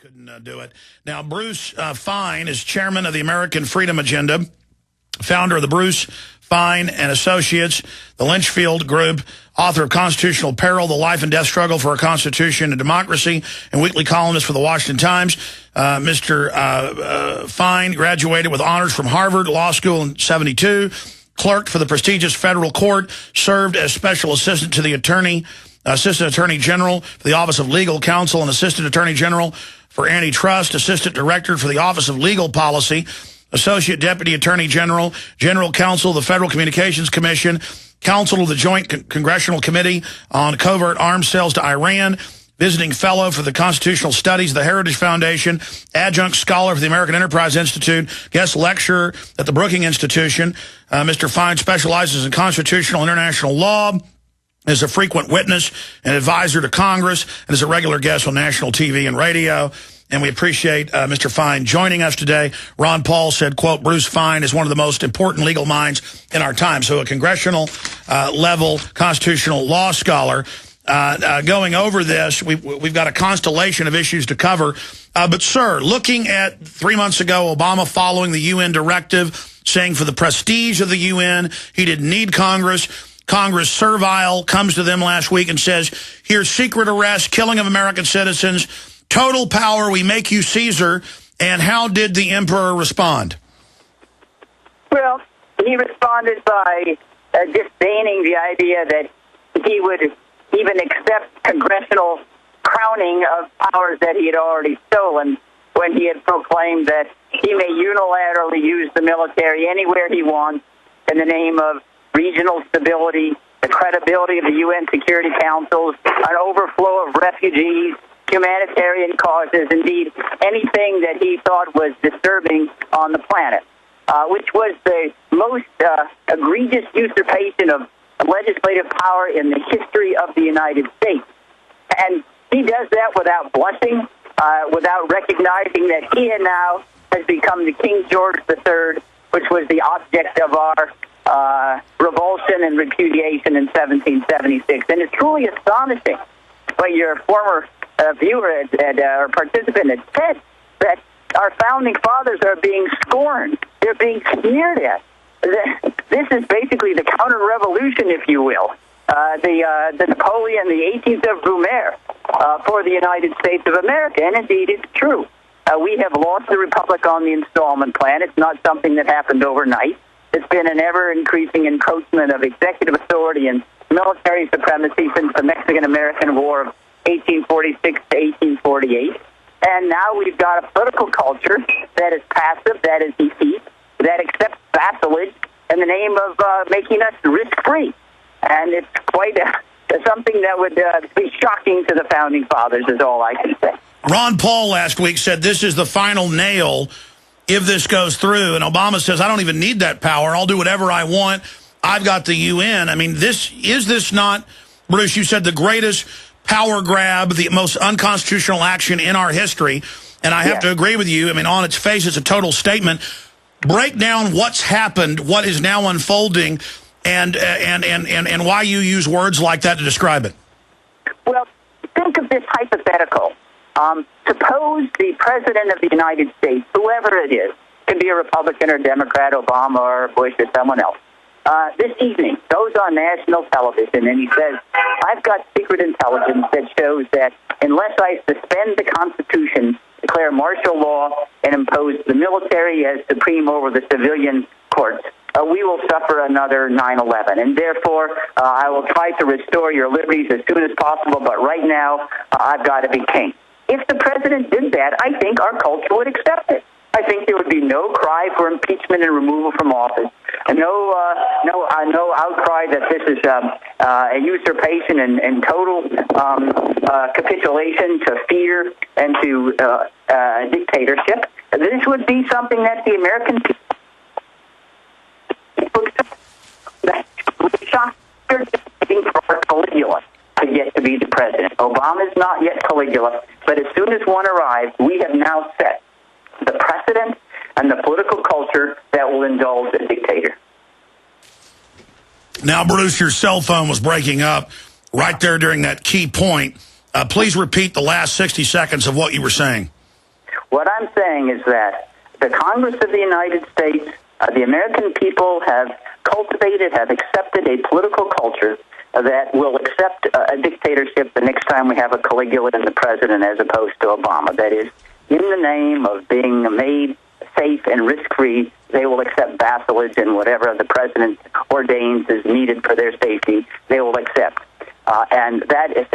couldn't do it. Now, Bruce Fein is chairman of the American Freedom Agenda, founder of the Bruce Fein and Associates, the Lynchfield Group, author of Constitutional Peril, The Life and Death Struggle for a Constitution and Democracy, and weekly columnist for the Washington Times. Mr. Fein graduated with honors from Harvard Law School in '72, clerked for the prestigious federal court, served as special assistant to the Assistant Attorney General for the Office of Legal Counsel and Assistant Attorney General for Antitrust, Assistant Director for the Office of Legal Policy, Associate Deputy Attorney General, General Counsel of the Federal Communications Commission, Counsel of the Joint Congressional Committee on Covert Arms Sales to Iran, Visiting Fellow for the Constitutional Studies of the Heritage Foundation, Adjunct Scholar for the American Enterprise Institute, Guest Lecturer at the Brookings Institution. Mr. Fein specializes in constitutional international law, is a frequent witness and advisor to Congress, and is a regular guest on national TV and radio. And we appreciate Mr. Fein joining us today. Ron Paul said, quote, Bruce Fein is one of the most important legal minds in our time. So a congressional level constitutional law scholar. Going over this, we've got a constellation of issues to cover. But, sir, looking at 3 months ago, Obama following the UN directive, saying for the prestige of the UN, he didn't need Congress. Congress servile, comes to them last week and says, here's secret arrest, killing of American citizens, total power, we make you Caesar. And how did the emperor respond? Well, he responded by disdaining the idea that he would even accept congressional crowning of powers that he had already stolen when he had proclaimed that he may unilaterally use the military anywhere he wants in the name of regional stability, the credibility of the UN Security Councils, an overflow of refugees, humanitarian causes, indeed anything that he thought was disturbing on the planet, which was the most egregious usurpation of legislative power in the history of the United States. And he does that without blushing, without recognizing that he now has become the King George III, which was the object of our revulsion and repudiation in 1776. And it's truly astonishing what your former viewer or participant had said, that our founding fathers are being scorned. They're being sneered at. This is basically the counter-revolution, if you will, the Napoleon, the 18th of Brumaire for the United States of America. And indeed, it's true. We have lost the republic on the installment plan. It's not something that happened overnight. It's been an ever-increasing encroachment of executive authority and military supremacy since the Mexican-American War of 1846 to 1848. And now we've got a political culture that is passive, that is defeat, that accepts vassalage in the name of making us risk-free. And it's quite something that would be shocking to the Founding Fathers, is all I can say. Ron Paul last week said this is the final nail if this goes through. And Obama says, I don't even need that power. I'll do whatever I want. I've got the UN. I mean, is this not, Bruce, you said the greatest power grab, the most unconstitutional action in our history. And I have to agree with you. I mean, on its face, it's a total statement. Break down what's happened, what is now unfolding, and why you use words like that to describe it. Well, think of this hypothetical. Suppose the President of the United States, whoever it is, can be a Republican or Democrat, Obama or Bush or someone else, this evening goes on national television and he says, I've got secret intelligence that shows that unless I suspend the Constitution, declare martial law, and impose the military as supreme over the civilian courts, we will suffer another 9/11. And therefore, I will try to restore your liberties as soon as possible, but right now, I've got to be king. If the president did that, I think our culture would accept it. I think there would be no cry for impeachment and removal from office, and no outcry that this is a usurpation and total capitulation to fear and to dictatorship. This would be something that the American people would shock for Caligula to get to be the president. Obama is not yet Caligula, but as soon as one arrives, we have now set the precedent and the political culture that will indulge a dictator. Now, Bruce, your cell phone was breaking up right there during that key point. Please repeat the last 60 seconds of what you were saying. What I'm saying is that the Congress of the United States, the American people have cultivated, have accepted a political culture that will accept a dictatorship the next time we have a Caligula in the president as opposed to Obama. That is, in the name of being made safe and risk-free, they will accept vassalage and whatever the president ordains is needed for their safety, they will accept. And that is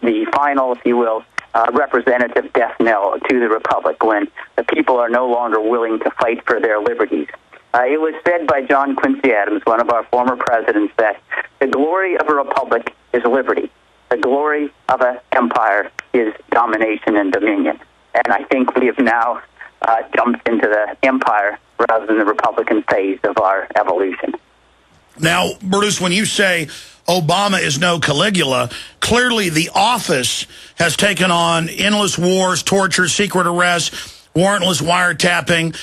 the final, if you will, representative death knell to the republic when the people are no longer willing to fight for their liberties. It was said by John Quincy Adams, one of our former presidents, that the glory of a republic is liberty. The glory of an empire is domination and dominion. And I think we have now jumped into the empire rather than the Republican phase of our evolution. Now, Bruce, when you say Obama is no Caligula, clearly the office has taken on endless wars, torture, secret arrests, warrantless wiretapping,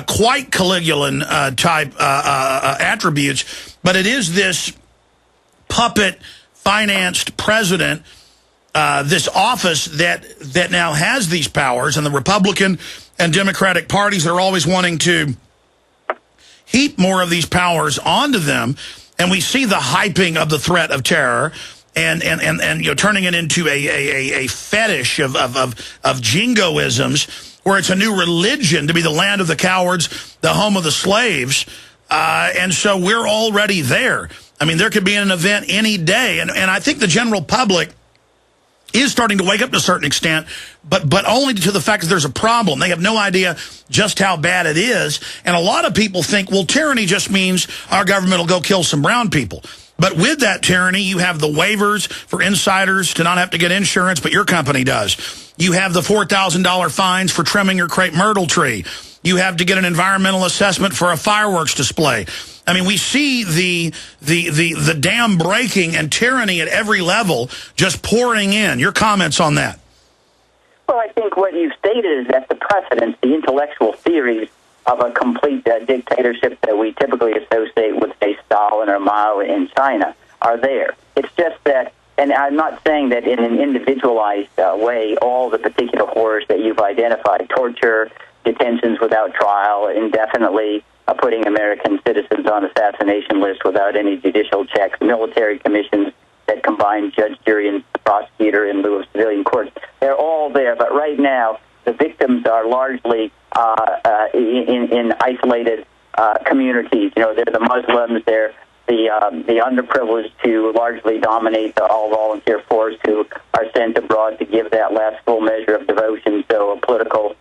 quite Caligulan type attributes. But it is this puppet-financed president, this office that now has these powers, and the Republican and Democratic parties are always wanting to heap more of these powers onto them. And we see the hyping of the threat of terror and turning it into a fetish of jingoisms, where it's a new religion to be the land of the cowards, the home of the slaves. And so we're already there. I mean, there could be an event any day. And I think the general public is starting to wake up to a certain extent, but only to the fact that there's a problem. They have no idea just how bad it is. And a lot of people think, well, tyranny just means our government will go kill some brown people. But with that tyranny, you have the waivers for insiders to not have to get insurance, but your company does. You have the $4,000 fines for trimming your crepe myrtle tree. You have to get an environmental assessment for a fireworks display. I mean, we see the dam breaking and tyranny at every level just pouring in. Your comments on that? Well, I think what you've stated is that the precedents, the intellectual theories of a complete dictatorship that we typically associate with, say, Stalin or Mao in China are there. It's just that, and I'm not saying that in an individualized way, all the particular horrors that you've identified, torture, detentions without trial, indefinitely putting American citizens on assassination lists without any judicial checks, military commissions that combine judge, jury, and prosecutor in lieu of civilian courts. They're all there, but right now the victims are largely in isolated communities. You know, they're the Muslims, they're the underprivileged who largely dominate the all-volunteer force who are sent abroad to give that last full measure of devotion so a political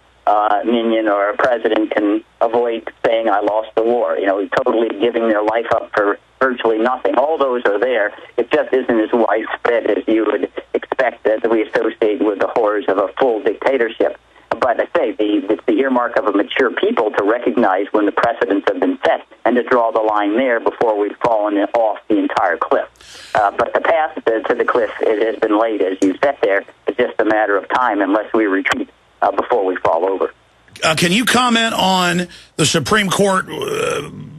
minion or a president can avoid saying, I lost the war. You know, totally giving their life up for virtually nothing. All those are there. It just isn't as widespread as you would expect that we associate with the horrors of a full dictatorship. But I say, it's the earmark of a mature people to recognize when the precedents have been set and to draw the line there before we've fallen off the entire cliff. But the path to the cliff, it has been laid, as you said there. It's just a matter of time unless we retreat before we fall over. Can you comment on the Supreme Court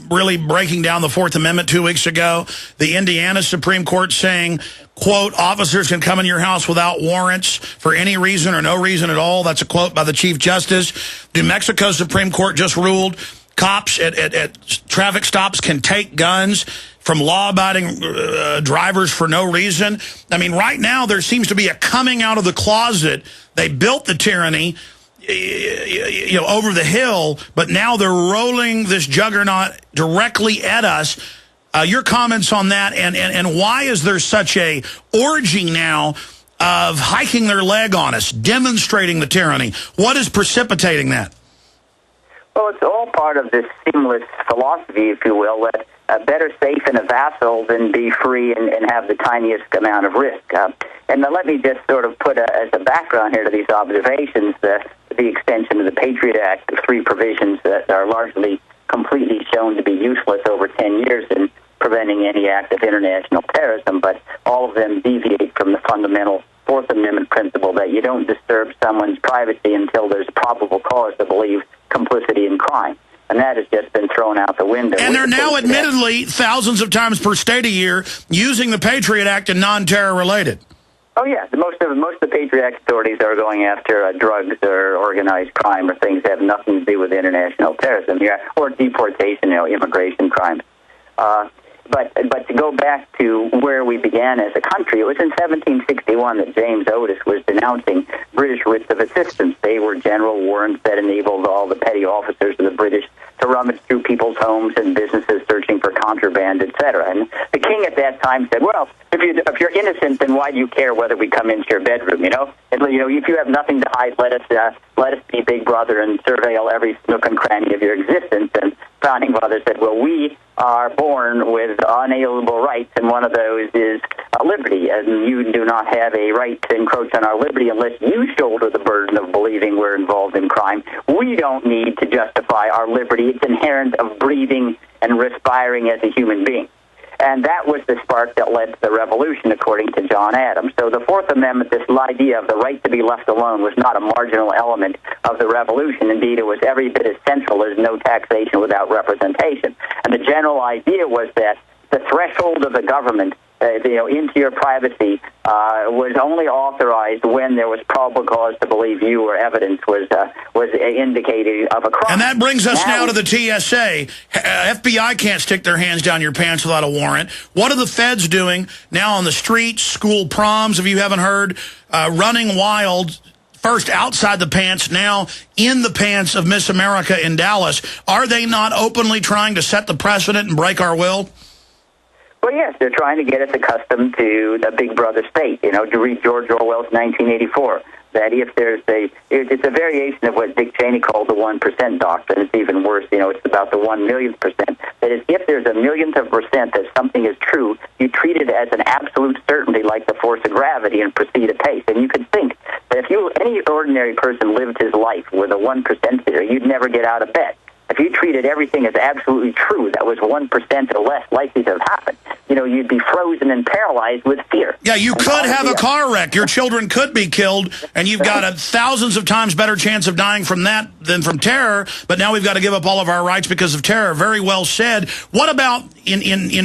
really breaking down the Fourth Amendment 2 weeks ago? The Indiana Supreme Court saying, quote, officers can come in your house without warrants for any reason or no reason at all. That's a quote by the Chief Justice. New Mexico Supreme Court just ruled cops at traffic stops can take guns from law-abiding drivers for no reason. I mean, right now there seems to be a coming out of the closet. They built the tyranny, over the hill, but now they're rolling this juggernaut directly at us. Your comments on that, and why is there such a orgy now of hiking their leg on us, demonstrating the tyranny? What is precipitating that? Well, it's all part of this seamless philosophy, if you will, that better safe in a vassal than be free and have the tiniest amount of risk. And let me just sort of put as a background here to these observations, the extension of the Patriot Act, the 3 provisions that are largely completely shown to be useless over 10 years in preventing any act of international terrorism, but all of them deviate from the fundamental Fourth Amendment principle that you don't disturb someone's privacy until there's probable cause to believe complicity in crime. And that has just been thrown out the window. And they're now admittedly thousands of times per state a year using the Patriot Act and non-terror related. Oh, yeah. Most of the Patriot Act authorities are going after drugs or organized crime or things that have nothing to do with international terrorism, or deportation, immigration crimes. But to go back to where we began as a country, it was in 1761 that James Otis was denouncing British writs of assistance. They were general warrants that enabled all the petty officers of the British to rummage through people's homes and businesses searching for contraband, etc. And the king at that time said, well, if you're innocent, then why do you care whether we come into your bedroom, And, if you have nothing to hide, let us be Big Brother and surveil every nook and cranny of your existence. And founding fathers said, well, we are born with unalienable rights, and one of those is liberty, and you do not have a right to encroach on our liberty unless you shoulder the burden of believing we're involved in crime. We don't need to justify our liberty. It's inherent of breathing and respiring as a human being. And that was the spark that led to the revolution, according to John Adams. So the Fourth Amendment, this idea of the right to be left alone, was not a marginal element of the revolution. Indeed, it was every bit as central as no taxation without representation. And the general idea was that the threshold of the government into your privacy was only authorized when there was probable cause to believe you or evidence was indicated of a crime. And that brings us now to the TSA. FBI can't stick their hands down your pants without a warrant. What are the feds doing now on the streets, school proms, if you haven't heard, running wild, first outside the pants, now in the pants of Miss America in Dallas? Are they not openly trying to set the precedent and break our will? Well, yes, they're trying to get us accustomed to the Big Brother state, to read George Orwell's 1984, that if there's it's a variation of what Dick Cheney called the 1% doctrine. It's even worse, it's about the 1,000,000th percent. That is, if there's a millionth of percent that something is true, you treat it as an absolute certainty like the force of gravity and proceed apace. And you could think that if any ordinary person lived his life with a 1% theory, you'd never get out of bed. If you treated everything as absolutely true, that was 1% or less likely to have happened, you'd be frozen and paralyzed with fear. Yeah, you could have a car wreck. Your children could be killed, and you've got a thousands of times better chance of dying from that than from terror, but now we've got to give up all of our rights because of terror. Very well said. What about in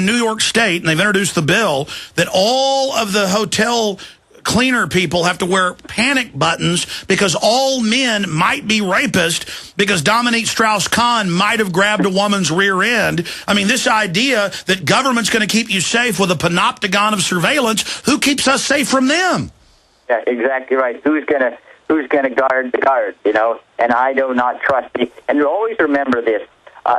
New York State, and they've introduced the bill, that all of the hotel cleaner people have to wear panic buttons because all men might be rapists because Dominique Strauss-Kahn might have grabbed a woman's rear end. I mean, this idea that government's going to keep you safe with a panopticon of surveillance, who keeps us safe from them? Yeah, exactly right. Who's going to guard the guard, And I do not trust the... And always remember this.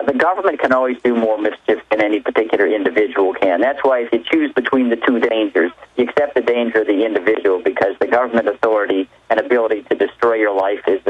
The government can always do more mischief than any particular individual can. That's why if you choose between the two dangers, you accept the danger of the individual, because the government authority and ability to destroy your life is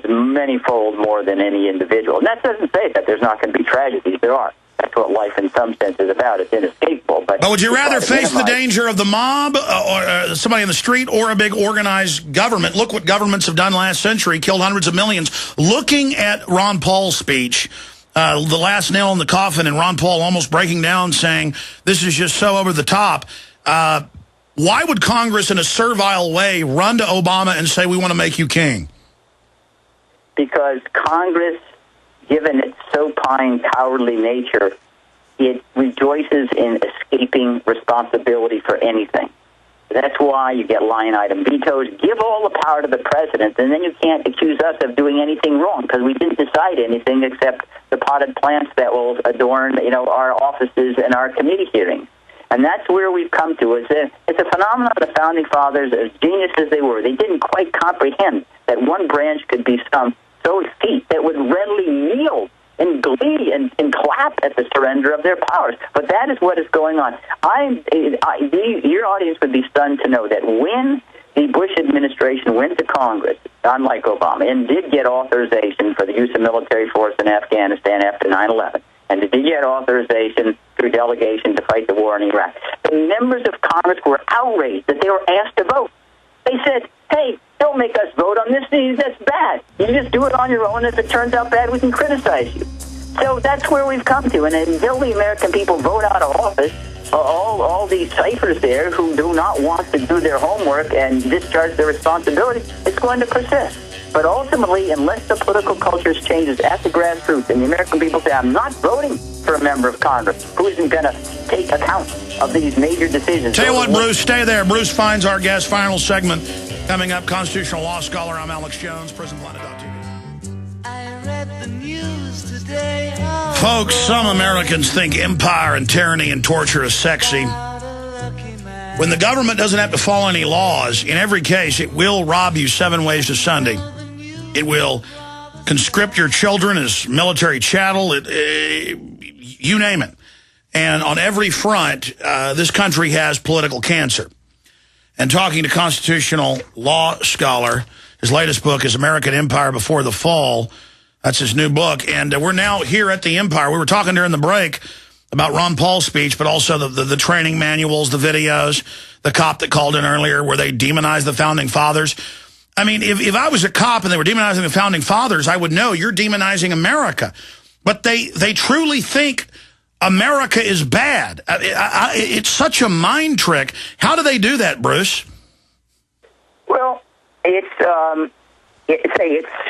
many-fold more than any individual. And that doesn't say that there's not going to be tragedies. There are. That's what life in some sense is about. It's inescapable. But would you rather face the danger of the mob or somebody in the street or a big organized government? Look what governments have done last century, killed hundreds of millions. Looking at Ron Paul's speech, the last nail in the coffin, and Ron Paul almost breaking down saying, this is just so over the top. Why would Congress in a servile way run to Obama and say, we want to make you king? Because Congress, given its supine, cowardly nature, it rejoices in escaping responsibility for anything. That's why you get line item vetoes. Give all the power to the president, and then you can't accuse us of doing anything wrong because we didn't decide anything except the potted plants that will adorn, our offices and our committee hearings. And that's where we've come to. It's a phenomenon of the Founding Fathers, as genius as they were. They didn't quite comprehend that one branch could be so effete that would readily yield in glee and clap at the surrender of their powers. But that is what is going on. Your audience would be stunned to know that when the Bush administration went to Congress, unlike Obama, and did get authorization for the use of military force in Afghanistan after 9/11, and did get authorization through delegation to fight the war in Iraq, the members of Congress were outraged that they were asked to vote. They said, hey, don't make us vote on this. That's bad. You just do it on your own. If it turns out bad, we can criticize you. So that's where we've come to. And until the American people vote out of office, all these ciphers there who do not want to do their homework and discharge their responsibility, it's going to persist. But ultimately, unless the political culture changes at the grassroots and the American people say, I'm not voting for for a member of Congress? Who isn't going to take account of these major decisions? Tell you what, Bruce, stay there. Bruce Fein's our guest. Final segment coming up. Constitutional law scholar. I'm Alex Jones. PrisonPlanet.tv. I read the news today. Oh, folks, some Americans think empire and tyranny and torture is sexy. When the government doesn't have to follow any laws, in every case, it will rob you 7 ways to Sunday. It will conscript your children as military chattel, you name it. And on every front, this country has political cancer. And talking to constitutional law scholar, his latest book is American Empire Before the Fall. That's his new book. And we're now here at the Empire. We were talking during the break about Ron Paul's speech, but also the training manuals, the videos, the cop that called in earlier where they demonized the Founding Fathers. I mean, if I was a cop and they were demonizing the Founding Fathers, I would know you're demonizing America. But they truly think America is bad. It's such a mind trick. How do they do that, Bruce? Well, it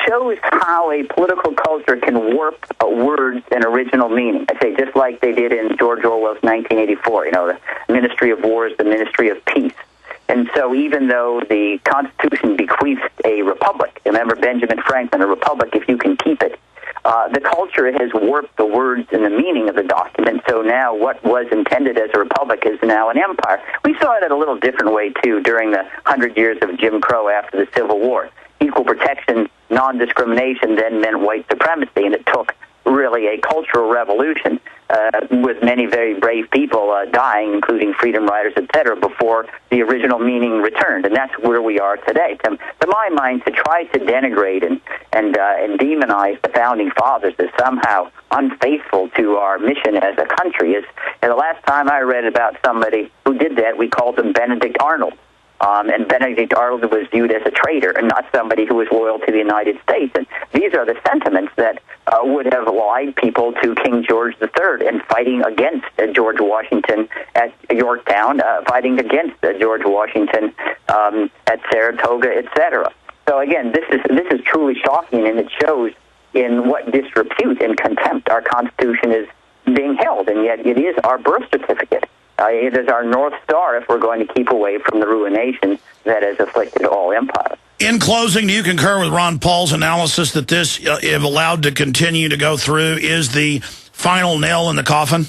shows how a political culture can warp words and original meaning. I say just like they did in George Orwell's 1984. The Ministry of War is the Ministry of Peace. And so even though the Constitution bequeathed a republic, remember Benjamin Franklin, a republic if you can keep it, the culture has warped the words and the meaning of the document. So now what was intended as a republic is now an empire. We saw it in a little different way, too, during the 100 years of Jim Crow after the Civil War. Equal protection, non-discrimination then meant white supremacy, and it took really a cultural revolution with many very brave people dying, including freedom riders, etc., before the original meaning returned. And that's where we are today. To my mind, to try to denigrate and demonize the Founding Fathers as somehow unfaithful to our mission as a country is, and the last time I read about somebody who did that, we called him Benedict Arnold. And Benedict Arnold was viewed as a traitor and not somebody who was loyal to the United States. And these are the sentiments that would have allied people to King George III and fighting against George Washington at Yorktown, fighting against George Washington at Saratoga, etc. So again, this is truly shocking, and it shows in what disrepute and contempt our Constitution is being held, and yet it is our birth certificate. It is our North Star if we're going to keep away from the ruination that has afflicted all empires. In closing, do you concur with Ron Paul's analysis that this, if allowed to continue to go through, is the final nail in the coffin?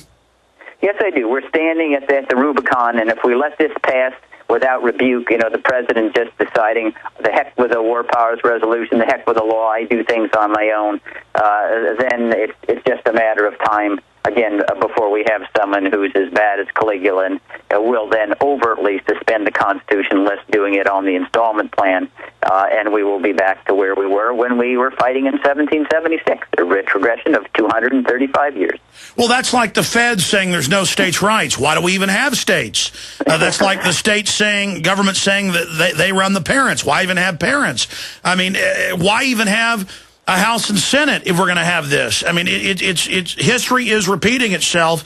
Yes, I do. We're standing at the Rubicon, and if we let this pass without rebuke, the president just deciding the heck with the War Powers Resolution, the heck with the law, I do things on my own, then it's just a matter of time. Again, before we have someone who's as bad as Caligula and will then overtly suspend the Constitution, less doing it on the installment plan, and we will be back to where we were when we were fighting in 1776, a retrogression of 235 years. Well, that's like the Feds saying there's no states' rights. Why do we even have states? That's like the states saying, government saying that they run the parents. Why even have parents? I mean, why even have a House and Senate if we're going to have this? I mean, it's history is repeating itself.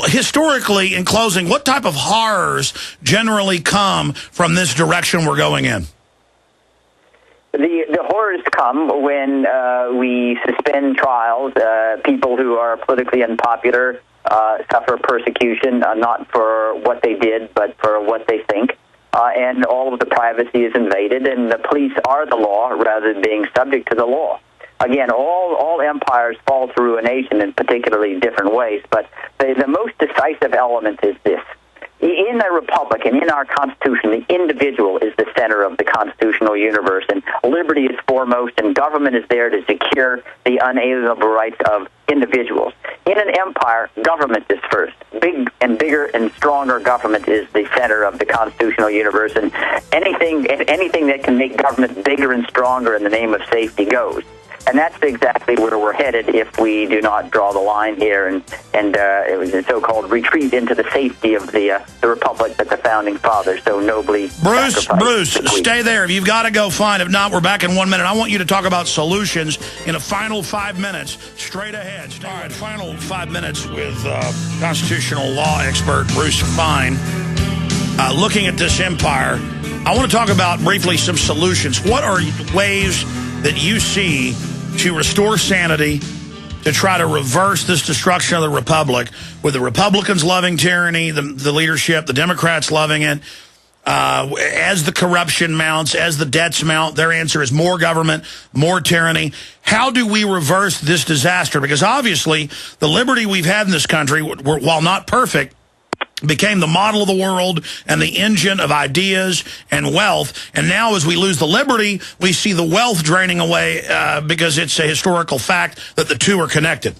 Historically, in closing, what type of horrors generally come from this direction we're going in? The horrors come when we suspend trials. People who are politically unpopular suffer persecution, not for what they did, but for what they think. And all of the privacy is invaded, and the police are the law rather than being subject to the law. Again, all empires fall to ruination in particularly different ways, but the most decisive element is this. In a republic and in our Constitution, the individual is the center of the constitutional universe, and liberty is foremost, and government is there to secure the unalienable rights of individuals. In an empire, government is first. Big and bigger and stronger government is the center of the constitutional universe, and anything that can make government bigger and stronger in the name of safety goes. And that's exactly where we're headed if we do not draw the line here and it was a so-called retreat into the safety of the republic that the Founding Fathers so nobly sacrificed. Bruce, stay there. You've got to go fine. If not, we're back in 1 minute. I want you to talk about solutions in a final 5 minutes, straight ahead. All right, final 5 minutes with constitutional law expert Bruce Fein. Looking at this empire, I want to talk about briefly some solutions. What are ways that you see to restore sanity, to try to reverse this destruction of the republic, with the Republicans loving tyranny, the leadership, the Democrats loving it. As the corruption mounts, as the debts mount, their answer is more government, more tyranny. How do we reverse this disaster? Because obviously, the liberty we've had in this country, while not perfect, became the model of the world and the engine of ideas and wealth. And now as we lose the liberty, we see the wealth draining away because it's a historical fact that the two are connected.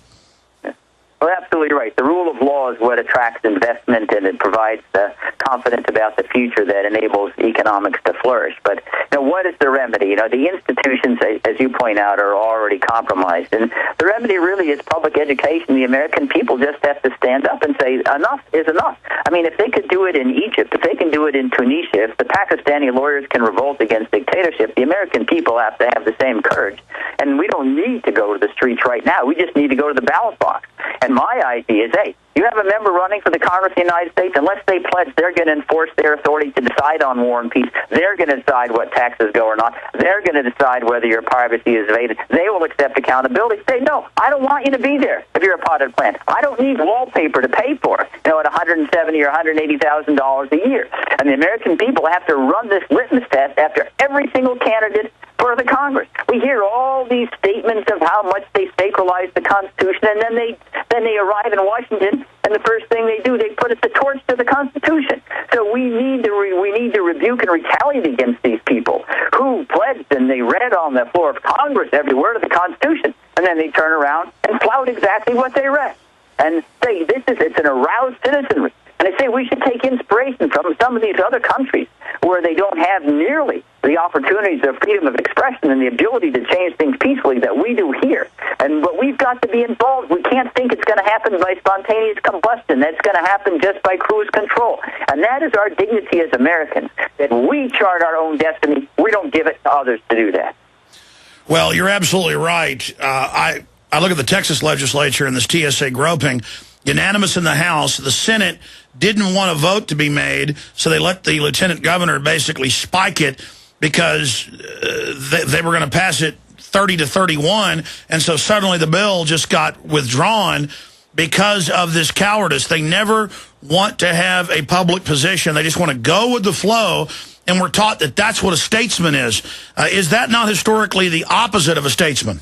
Well, absolutely right. The rule of law is what attracts investment, and it provides the confidence about the future that enables economics to flourish. But what is the remedy? The institutions, as you point out, are already compromised. And the remedy really is public education. The American people just have to stand up and say, enough is enough. I mean, if they could do it in Egypt, if they can do it in Tunisia, if the Pakistani lawyers can revolt against dictatorship, the American people have to have the same courage. And we don't need to go to the streets right now. We just need to go to the ballot box. And my idea is, hey, you have a member running for the Congress of the United States, unless they pledge they're going to enforce their authority to decide on war and peace, they're going to decide what taxes go or not, they're going to decide whether your privacy is evaded, they will accept accountability. Say, no, I don't want you to be there if you're a potted plant. I don't need wallpaper to pay for it, at $170,000 or $180,000 a year. And the American people have to run this litmus test after every single candidate for the Congress. We hear all these statements of how much they sacralize the Constitution, and then they arrive in Washington, and the first thing they do, they put the torch to the Constitution. So we need to rebuke and retaliate against these people who pledged and they read on the floor of Congress every word of the Constitution, and then they turn around and flout exactly what they read and say it's an aroused citizenry. And I say we should take inspiration from some of these other countries where they don't have nearly the opportunities of freedom of expression and the ability to change things peacefully that we do here. But we've got to be involved. We can't think it's going to happen by spontaneous combustion. That's going to happen just by cruise control. And that is our dignity as Americans, that we chart our own destiny. We don't give it to others to do that. Well, you're absolutely right. I look at the Texas legislature and this TSA groping. Unanimous in the House. The Senate didn't want a vote to be made, so they let the lieutenant governor basically spike it because they were going to pass it 30-31, and so suddenly the bill just got withdrawn because of this cowardice. They never want to have a public position. They just want to go with the flow, and we're taught that that's what a statesman is. Is that not historically the opposite of a statesman?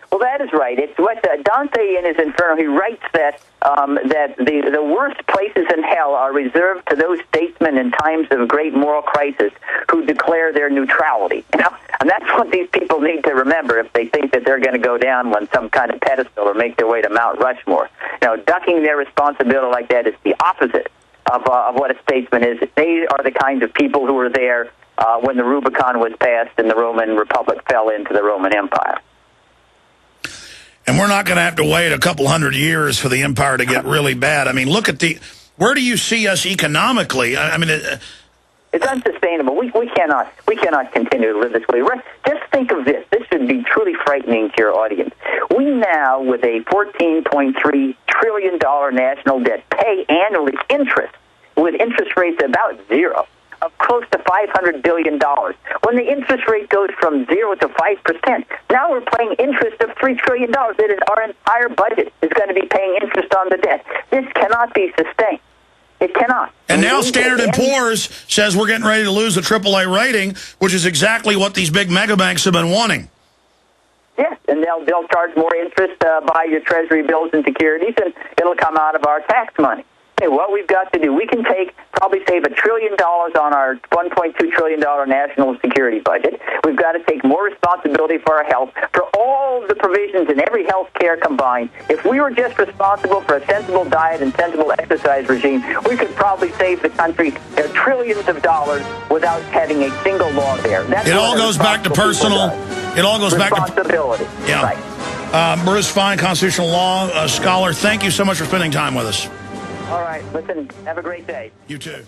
Well, that is right. It's what Dante in his Inferno, he writes that the worst places in hell are reserved to those statesmen in times of great moral crisis who declare their neutrality. And that's what these people need to remember if they think that they're going to go down on some kind of pedestal or make their way to Mount Rushmore. Ducking their responsibility like that is the opposite of what a statesman is. They are the kinds of people who were there when the Rubicon was passed and the Roman Republic fell into the Roman Empire. And we're not going to have to wait a couple hundred years for the empire to get really bad. I mean, look at where do you see us economically? I mean, it's unsustainable. We cannot continue to live this way. Just think of this. This should be truly frightening to your audience. We now, with a $14.3 trillion national debt, pay annually interest with interest rates about zero, of close to $500 billion. When the interest rate goes from 0 to 5%, now we're paying interest of $3 trillion. It is our entire budget is going to be paying interest on the debt. This cannot be sustained. It cannot. And now Standard & Poor's says we're getting ready to lose the AAA rating, which is exactly what these big mega banks have been wanting. Yes, and they'll charge more interest by your Treasury bills and securities, and it'll come out of our tax money. What we've got to do, we can probably save $1 trillion on our $1.2 trillion national security budget. We've got to take more responsibility for our health, for all the provisions in every health care combined. If we were just responsible for a sensible diet and sensible exercise regime, we could probably save the country trillions of dollars without having a single law there. It all goes back to personal. It all goes back to responsibility. Yeah. Right. Bruce Fein, constitutional law scholar. Thank you so much for spending time with us. All right. Listen, have a great day. You too.